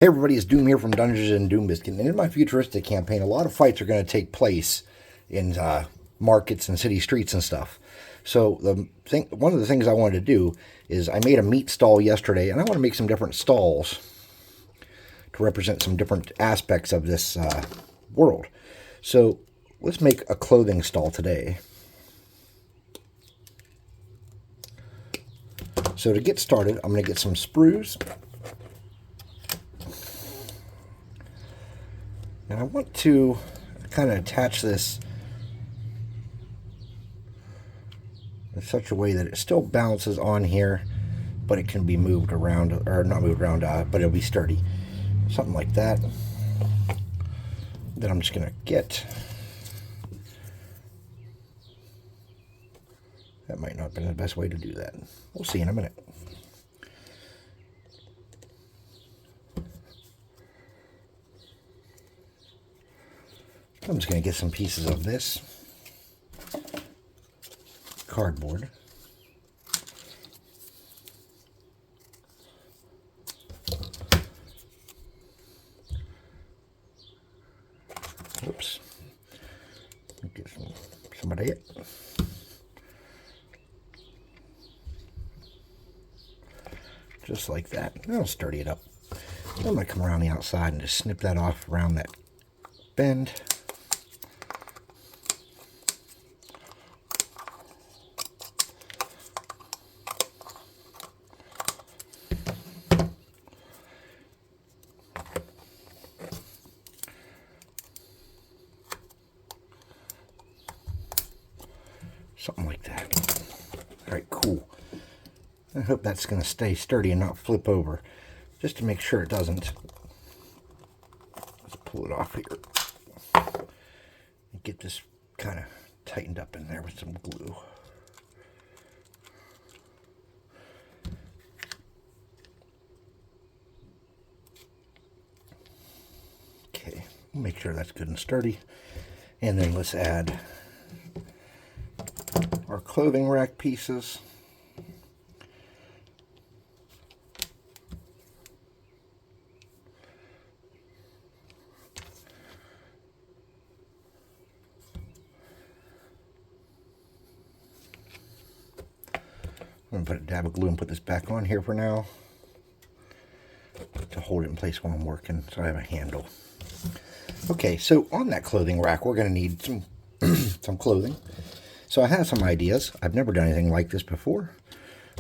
Hey everybody, it's Doom here from Dungeons and Doom Biscuit. And in my futuristic campaign, a lot of fights are going to take place in markets and city streets and stuff. So one of the things I wanted to do is I made a meat stall yesterday, and I want to make some different stalls to represent some different aspects of this world. So let's make a clothing stall today. So to get started, I'm going to get some sprues. And I want to kind of attach this in such a way that it still bounces on here, but it can be moved around, or not moved around, but it'll be sturdy. Something like that. Then I'm just going to get... That might not have been the best way to do that. We'll see in a minute. I'm just going to get some pieces of this cardboard. Oops. Get some of that. Just like that. That'll sturdy it up. I'm going to come around the outside and just snip that off around that bend. Something like that. All right, cool. I hope that's going to stay sturdy and not flip over. Just to make sure it doesn't. Let's pull it off here. And get this kind of tightened up in there with some glue. Okay, make sure that's good and sturdy. And then let's add our clothing rack pieces. I'm going to put a dab of glue and put this back on here for now to hold it in place while I'm working, so I have a handle. Okay, so on that clothing rack, we're going to need some some clothing. So I have some ideas. I've never done anything like this before,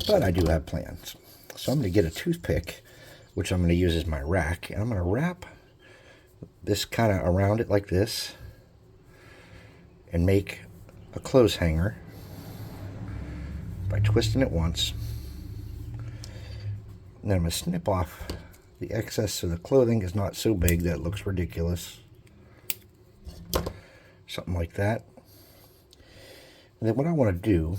but I do have plans. So I'm going to get a toothpick, which I'm going to use as my rack, and I'm going to wrap this kind of around it like this and make a clothes hanger by twisting it once. And then I'm going to snip off the excess so the clothing is not so big that it looks ridiculous. Something like that. And then what I want to do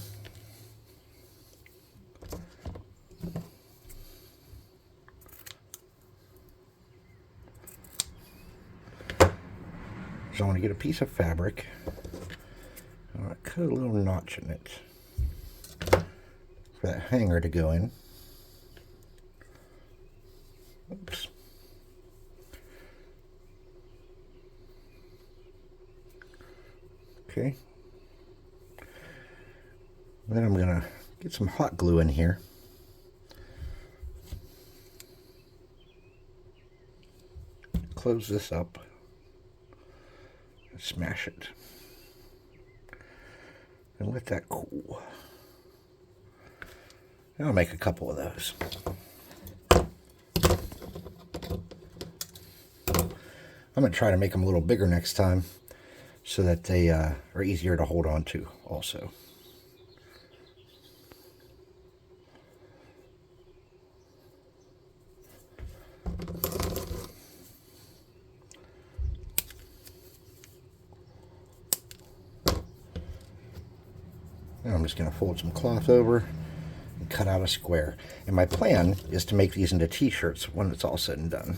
is I want to get a piece of fabric. I want to cut a little notch in it for that hanger to go in. Oops. Okay. Then I'm going to get some hot glue in here. Close this up and smash it. And let that cool. And I'll make a couple of those. I'm going to try to make them a little bigger next time so that they are easier to hold on to also. Now I'm just going to fold some cloth over and cut out a square. And my plan is to make these into t-shirts when it's all said and done.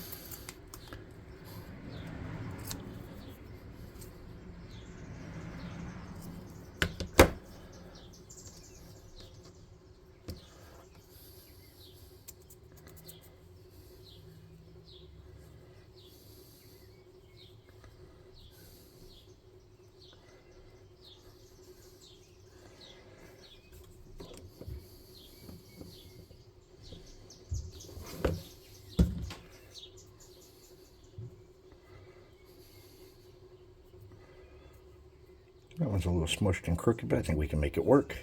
That one's a little smushed and crooked, but I think we can make it work.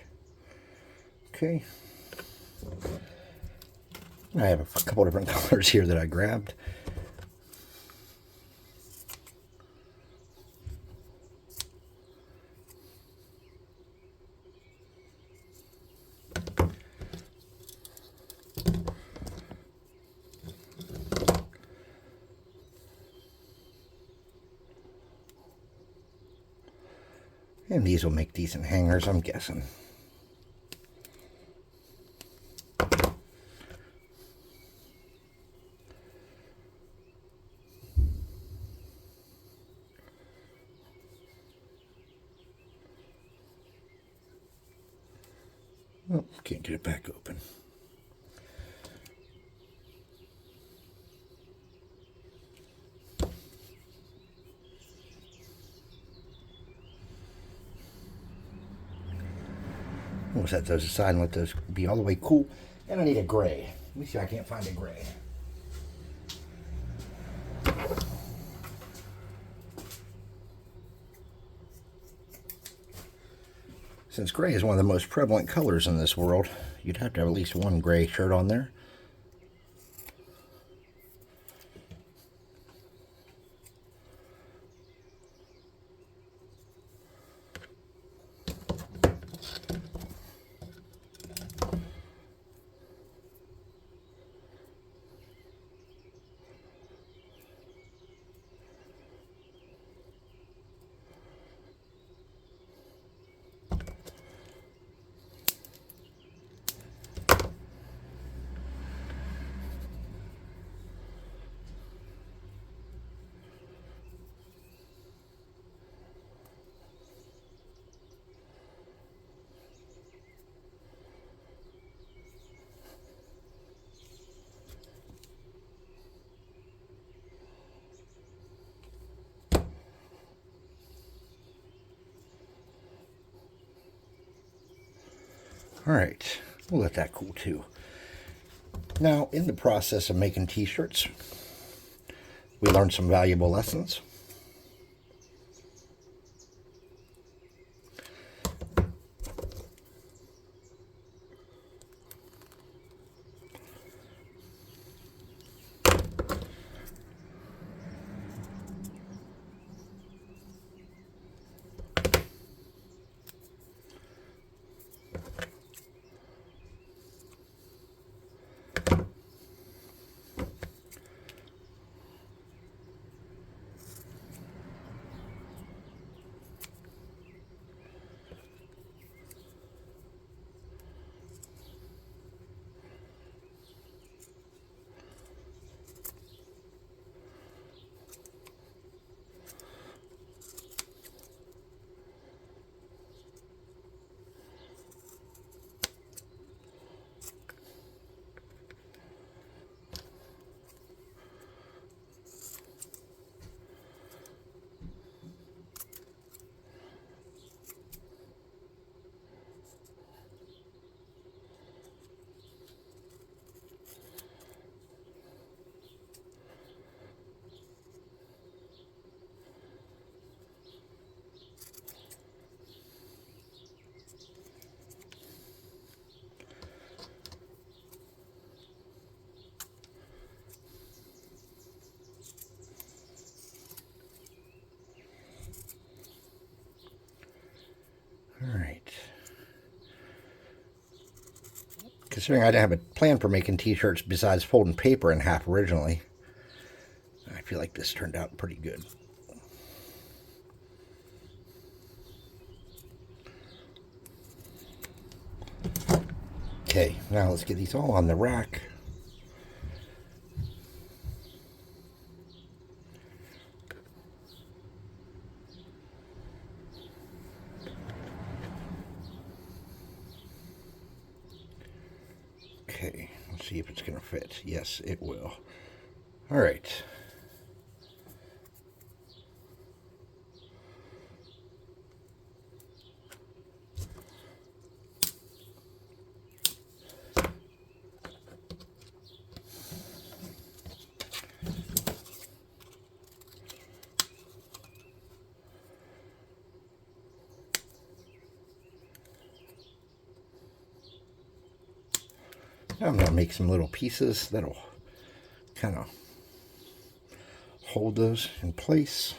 Okay. I have a couple different colors here that I grabbed. And these will make decent hangers, I'm guessing. Oh, can't get it back open. We'll set those aside and let those be all the way cool. And I need a gray. Let me see if I can't find a gray. Since gray is one of the most prevalent colors in this world, you'd have to have at least one gray shirt on there. All right, we'll let that cool too. Now, in the process of making t-shirts, we learned some valuable lessons. All right. Considering I didn't have a plan for making t-shirts besides folding paper in half originally, I feel like this turned out pretty good. Okay, now let's get these all on the rack. Okay, let's see if it's going to fit. Yes, it will. All right. I'm going to make some little pieces that'll kind of hold those in place.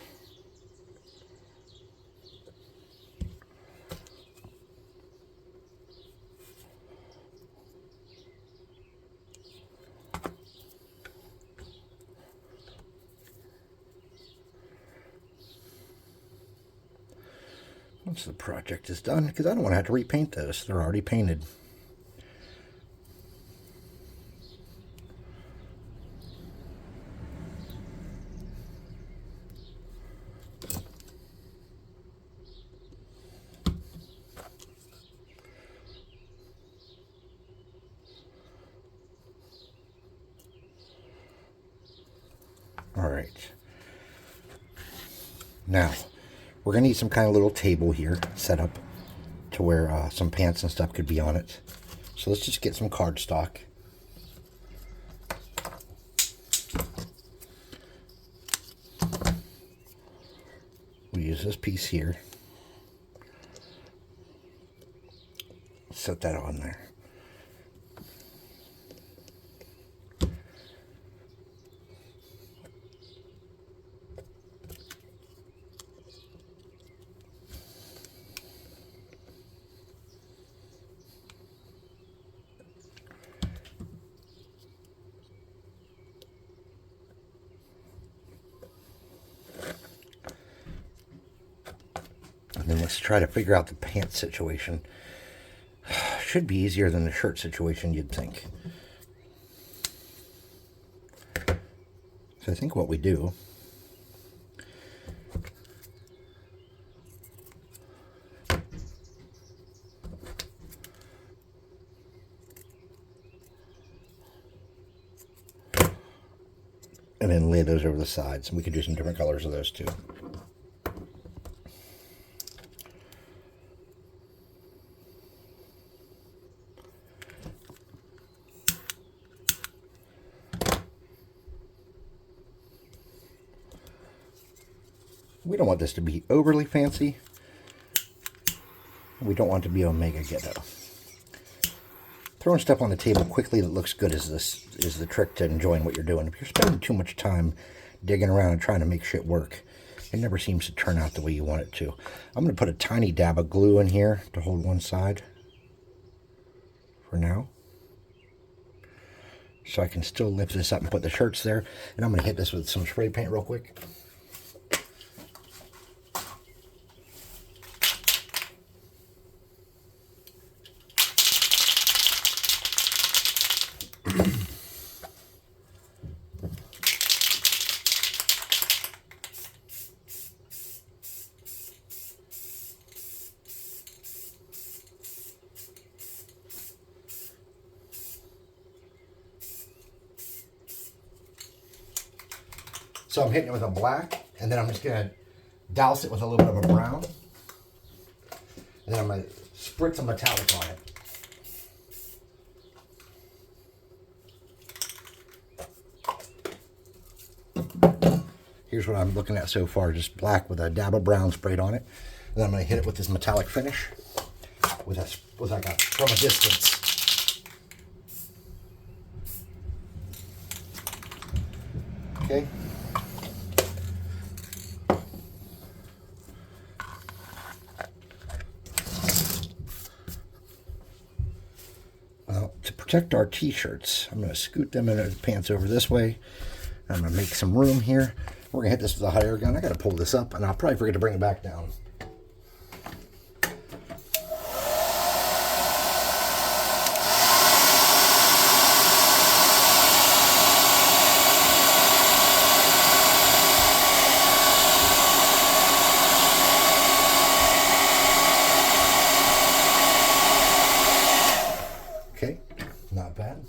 Once the project is done, because I don't want to have to repaint those. They're already painted. All right. Now, we're going to need some kind of little table here set up to where some pants and stuff could be on it. So let's just get some cardstock. We use this piece here. Set that on there. And then let's try to figure out the pants situation. Should be easier than the shirt situation, you'd think. So I think what we do and then lay those over the sides. And we could do some different colors of those too. We don't want this to be overly fancy. We don't want it to be Omega Ghetto. Throwing stuff on the table quickly that looks good is the trick to enjoying what you're doing. If you're spending too much time digging around and trying to make shit work, it never seems to turn out the way you want it to. I'm going to put a tiny dab of glue in here to hold one side for now. So I can still lift this up and put the shirts there. And I'm going to hit this with some spray paint real quick. So I'm hitting it with a black, and then I'm just going to douse it with a little bit of a brown. And then I'm going to spritz a metallic on it. Here's what I'm looking at so far, just black with a dab of brown sprayed on it. And then I'm going to hit it with this metallic finish from a distance. Okay. Well, to protect our t-shirts, I'm going to scoot them in the pants over this way. I'm going to make some room here. We're going to hit this with a hot air gun. I got to pull this up, and I'll probably forget to bring it back down. Okay, not bad.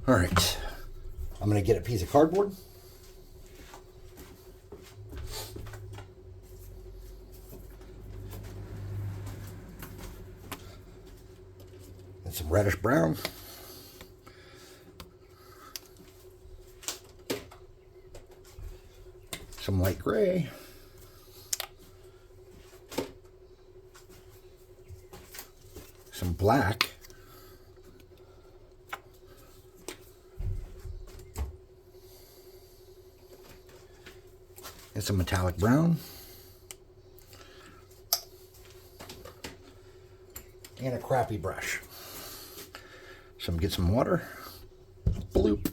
All right, I'm going to get a piece of cardboard. And some reddish brown. Some light gray. Some black. and some metallic brown. And a crappy brush. So I'm going to get some water. Bloop.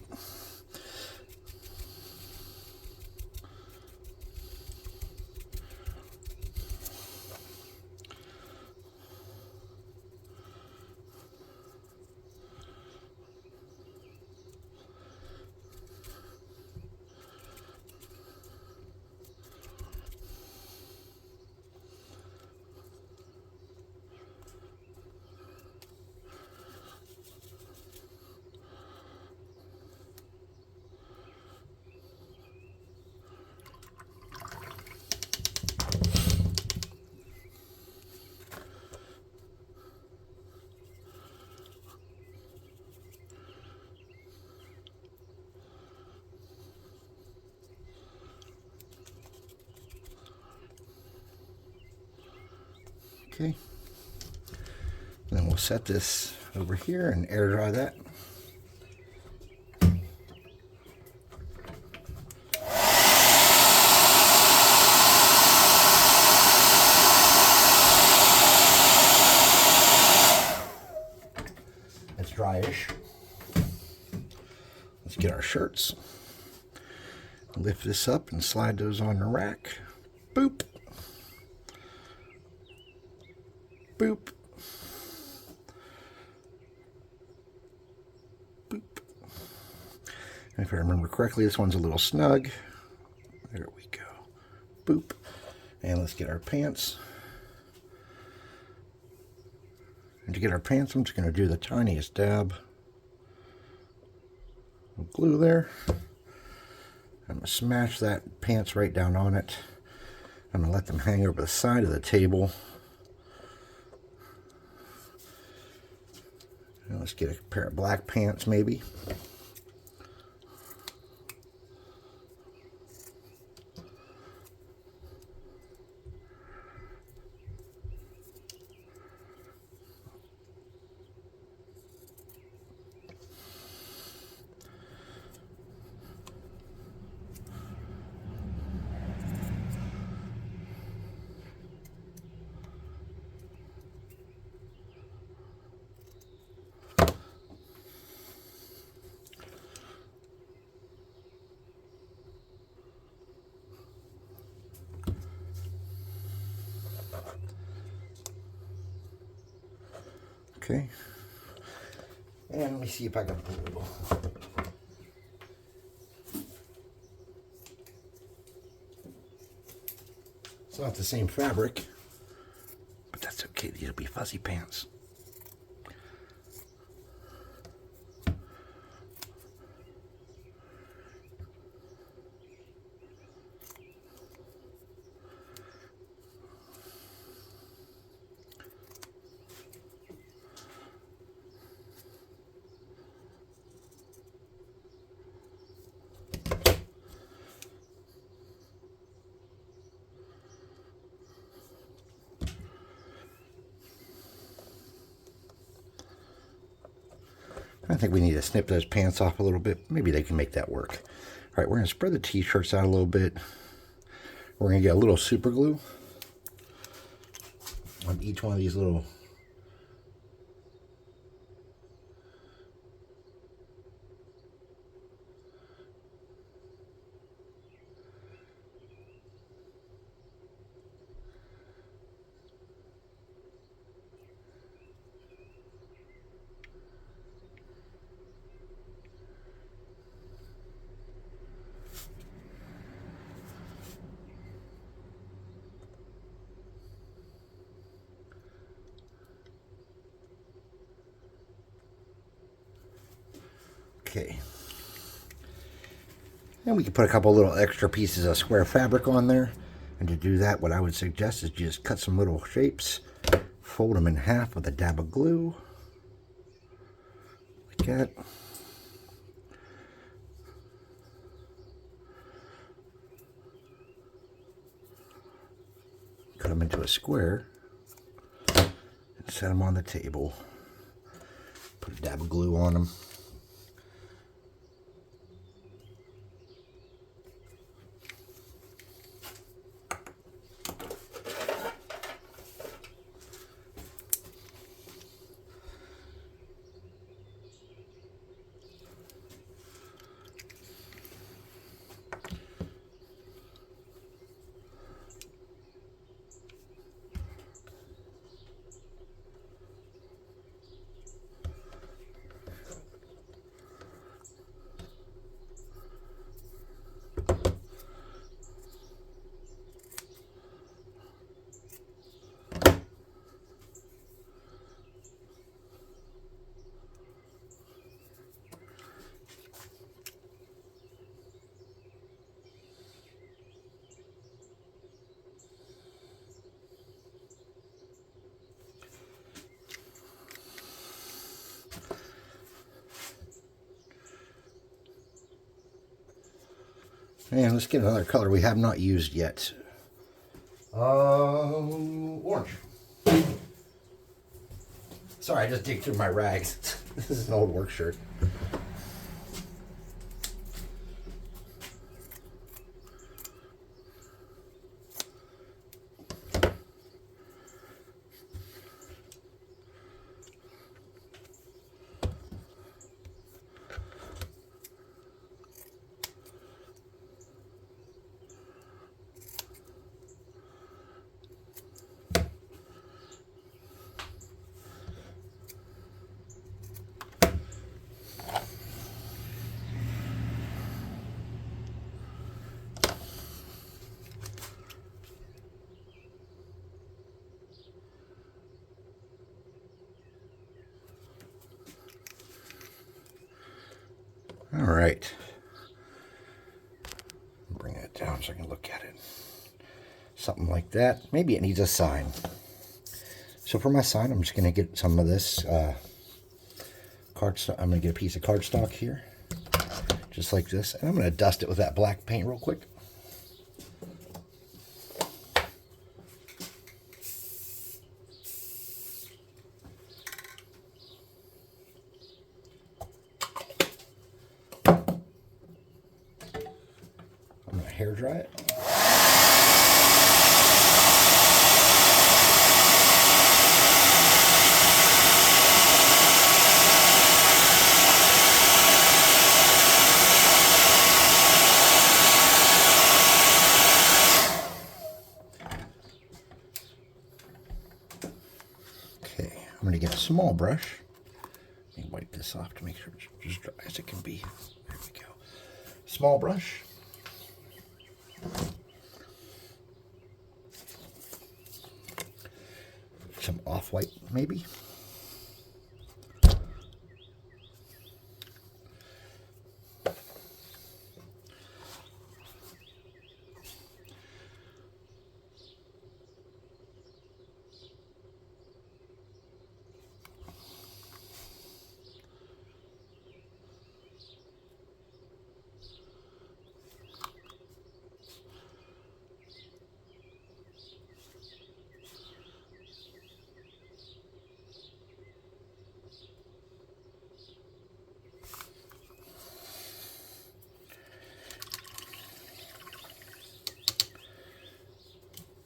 Okay, then we'll set this over here and air dry that. It's dryish. Let's get our shirts. Lift this up and slide those on the rack. Boop. Boop. Boop. And if I remember correctly, this one's a little snug. There we go. Boop. And let's get our pants. And to get our pants, I'm just going to do the tiniest dab of glue there. I'm going to smash that pants right down on it. I'm going to let them hang over the side of the table. Now let's get a pair of black pants maybe. Okay, and let me see if I can pull. It's not the same fabric, but that's okay. These will be fuzzy pants. I think we need to snip those pants off a little bit. Maybe they can make that work. All right, we're going to spread the t-shirts out a little bit. We're going to get a little super glue on each one of these little Okay. And we can put a couple little extra pieces of square fabric on there. And to do that, what I would suggest is just cut some little shapes, fold them in half with a dab of glue, like that. Cut them into a square and set them on the table. Put a dab of glue on them. And let's get another color we have not used yet. Orange. Sorry, I just dig through my rags. This is an old work shirt. All right. Bring that down so I can look at it. Something like that. Maybe it needs a sign. So for my sign, I'm just going to get some of this cardstock. I'm going to get a piece of cardstock here, just like this, and I'm going to dust it with that black paint real quick. I'm going to hair dry it. Okay, I'm going to get a small brush. Let me wipe this off to make sure it's as dry as it can be. There we go. Small brush. Some off-white, maybe.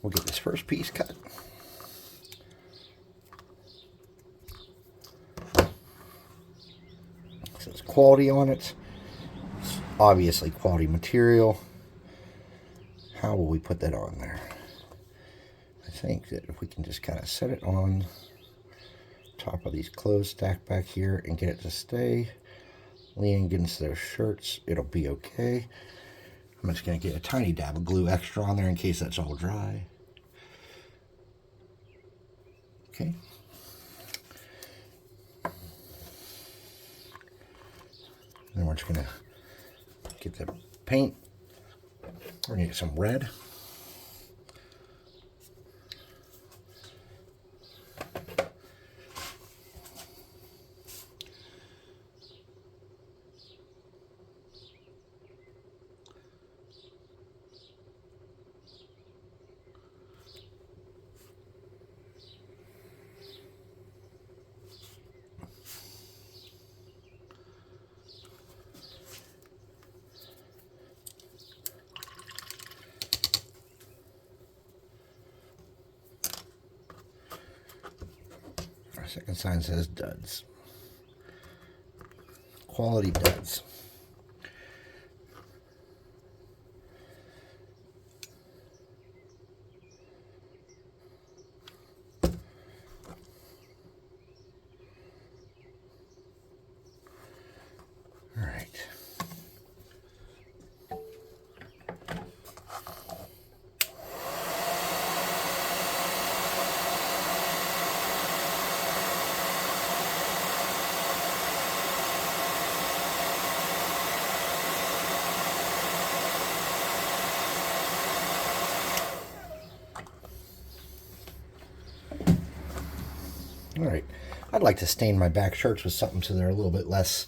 We'll get this first piece cut. It says quality on it. It's obviously quality material. How will we put that on there? I think that if we can just kind of set it on top of these clothes stacked back here and get it to stay leaning against those shirts, it'll be okay. I'm just going to get a tiny dab of glue extra on there in case that's all dry. Okay. Then we're just going to get the paint. We're going to get some red. Our second sign says duds. Quality duds. All right. All right, I'd like to stain my back shirts with something so they're a little bit less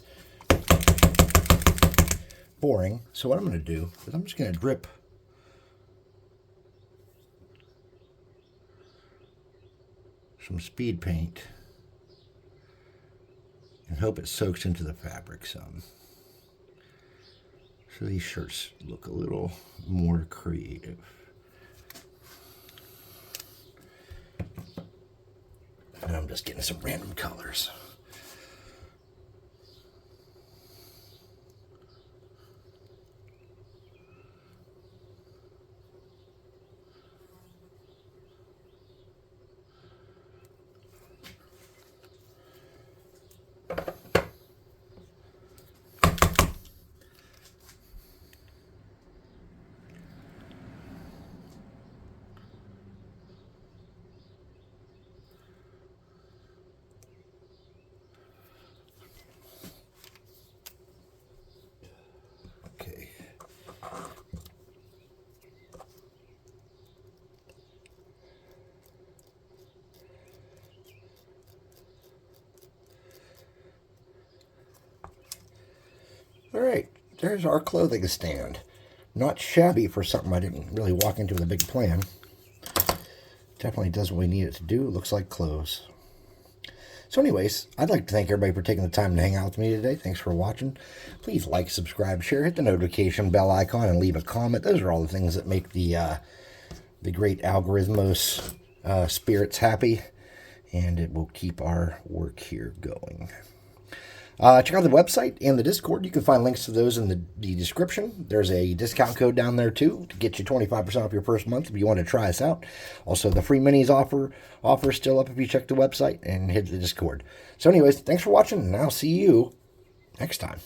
boring. So what I'm going to do is I'm just going to drip some speed paint and hope it soaks into the fabric some. So these shirts look a little more creative. And I'm just getting some random colors. Okay. All right, there's our clothing stand. Not shabby for something I didn't really walk into with a big plan. Definitely does what we need it to do. It looks like clothes. So anyways, I'd like to thank everybody for taking the time to hang out with me today. Thanks for watching. Please like, subscribe, share, hit the notification bell icon, and leave a comment. Those are all the things that make the great algorithmos spirits happy, and it will keep our work here going. Check out the website and the Discord. You can find links to those in the description. There's a discount code down there too to get you 25% off your first month if you want to try us out. Also, the free minis offer is still up if you check the website and hit the Discord. So anyways, thanks for watching, and I'll see you next time.